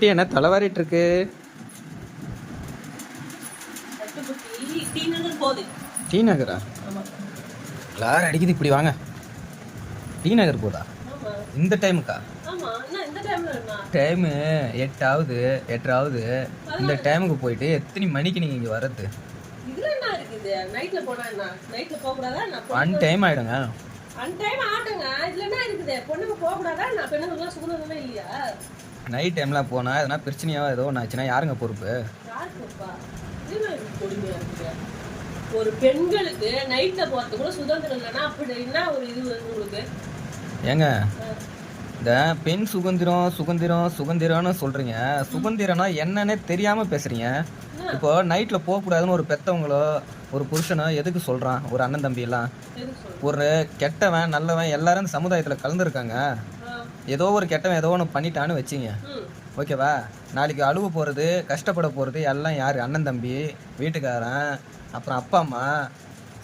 என்ன தலைவாரிட்டு இருக்கு? டி நகரா? எல்லாரும் அடிக்குது. இப்படி வாங்க. டி நகர் போதா இந்த டைமுக்கா? டைமு 8 ஆகுது, 8:30 ஆகுது. இந்த டைமுக்கு போயிட்டு எத்தனை மணிக்கு நீங்க இங்க வர்றது? அன் டைம் ஆயிடுங்க. நைட் டைம்லாம் போனா எதனா பிரச்சனையாவோ ஏதோ ஒன்று ஆச்சுன்னா யாருங்க பொறுப்பு? ஒரு பெண்களுக்கு நைட்ல போறது கூட சுதந்திரம் இல்லைன்னா அப்படின்னா ஒரு இது உங்களுக்கு ஏங்க இந்த பெண் சுதந்திரம் சுதந்திரம் சுதந்திரம்னு சொல்றீங்க. சுதந்திரம்னா என்னன்னே தெரியாம பேசுறீங்க. இப்போ நைட்ல போக கூடாதுன்னு ஒரு பெத்தவங்களோ ஒரு புருஷனோ எதுக்கு சொல்றான்? ஒரு அண்ணன் தம்பி எல்லாம் ஒரு கெட்டவன் நல்லவன் எல்லாரும் இந்த சமுதாயத்துல கலந்துருக்காங்க. ஏதோ ஒரு கெட்டவன் ஏதோ ஒன்று பண்ணிட்டான்னு வச்சிங்க, ஓகேவா? நாளைக்கு அழுவ போகிறது கஷ்டப்பட போகிறது எல்லாம் யார்? அண்ணன் தம்பி, வீட்டுக்காரன், அப்புறம் அப்பா அம்மா,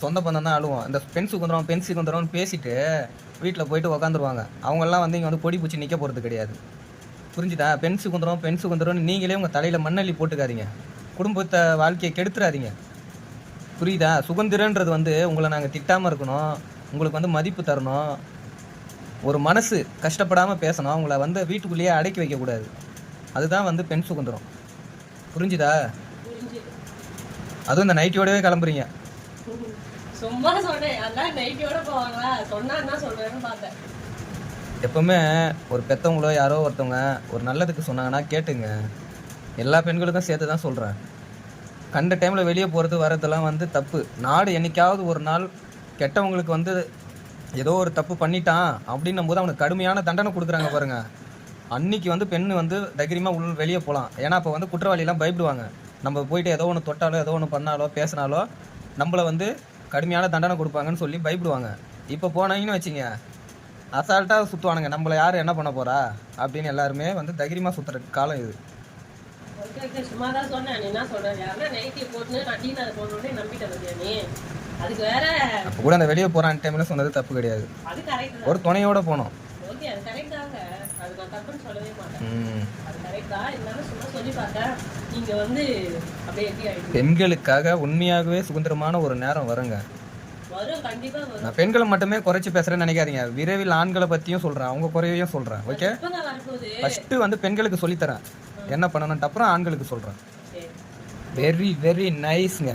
சொந்த பந்தம் தான் அழுவோம். இந்த பெண் சுதந்திரம்னு பேசிட்டு வீட்டில் போயிட்டு உக்காந்துருவாங்க. அவங்கெல்லாம் வந்து இங்கே வந்து பொடி பூச்சி நிற்க போகிறது கிடையாது. புரிஞ்சுதா? பெண் சுதந்திரம்னு நீங்களே உங்கள் தலையில் மண்ணள்ளி போட்டுக்காதீங்க. குடும்பத்தை வாழ்க்கையை கெடுத்துறாதீங்க. புரியுதா? சுதந்திரன்றது வந்து உங்களை நாங்கள் திட்டாமல் இருக்கணும், உங்களுக்கு வந்து மதிப்பு தரணும், ஒரு மனசு கஷ்டப்படாமல் பேசணும், அவங்கள வந்து வீட்டுக்குள்ளேயே அடக்கி வைக்கக்கூடாது. அதுதான் வந்து பெண் சுதந்திரம். புரிஞ்சுதா? அதுவும் இந்த நைட்டியோடவே கிளம்புறீங்க. எப்பவுமே ஒரு பெத்தவங்களோ யாரோ ஒருத்தவங்க ஒரு நல்லதுக்கு சொன்னாங்கன்னா கேட்டுங்க. எல்லா பெண்களுக்கும் சேர்த்து தான் சொல்கிறேன். கண்ட டைமில் வெளியே போகிறது வரதெல்லாம் வந்து தப்பு. நாடு என்னைக்காவது ஒரு நாள் கெட்டவங்களுக்கு வந்து ஏதோ ஒரு தப்பு பண்ணிட்டான் அப்படின்னும் போது அவனுக்கு கடுமையான தண்டனை கொடுக்குறாங்க பாருங்க. அன்னைக்கு வந்து பெண்ணு வந்து தைரியமாக வெளியே போகலாம். ஏன்னா அப்போ வந்து குற்றவாளியெல்லாம் பயப்படுவாங்க. நம்ம போயிட்டு ஏதோ ஒன்று தொட்டாலோ ஏதோ ஒன்று பண்ணாலோ பேசினாலோ நம்மளை வந்து கடுமையான தண்டனை கொடுப்பாங்கன்னு சொல்லி பயப்படுவாங்க. இப்போ போனாங்கன்னு வச்சிங்க, அசால்ட்டாக சுற்றுவானுங்க. நம்மளை யார் என்ன பண்ண போகிறா அப்படின்னு எல்லாருமே வந்து தைரியமாக சுற்றுற காலம் இது. அப்போ கூட அந்த வெளியே போகிற டைமில் சொன்னது தப்பு கிடையாது. ஒரு துணையோட போனோம். பெண்களுக்காக உண்மையாகவே சுதந்திரமான ஒரு நேரம் வருங்க. நான் பெண்களை மட்டுமே குறைச்சி பேசுறேன்னு நினைக்காதீங்க. விரைவில் ஆண்களை பத்தியும் சொல்றேன், அவங்க குறைவையும் சொல்றேன். ஓகே, ஃபர்ஸ்ட் வந்து பெண்களுக்கு சொல்லித்தரேன் என்ன பண்ணணும்ட்டு, அப்புறம் ஆண்களுக்கு சொல்றேன். Very very நைஸ்ங்க.